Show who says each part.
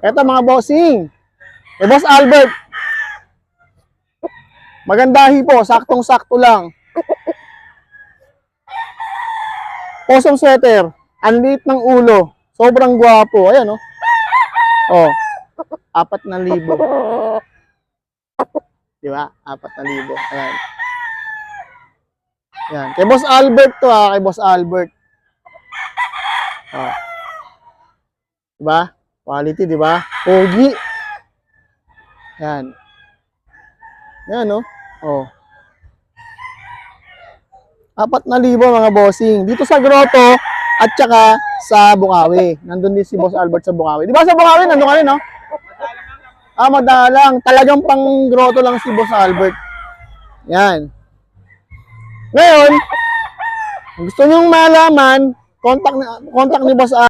Speaker 1: Ito mga bossing. Boss Albert. Magandahi po, saktong-sakto lang. Posong sweater. Ang liit ng ulo. Sobrang gwapo. Ayan, oh. Oh. 4,000. Di ba? 4,000. Ayan. Ayan. Kay Boss Albert to, ha. Kay Boss Albert. Oh. Di ba? Quality, di ba? Pogi. Ayan. Ayan, no? Oh. 4,000 mga bossing. Dito sa Grotto at saka sa Bukawi. Nandun din si Boss Albert sa Bukawi. Di ba sa Bukawi? Nandun ka rin, no? Madalang. Talagang pang Grotto lang si Boss Albert. Yan. Ngayon, gusto nyong malaman, contact ni Boss Albert.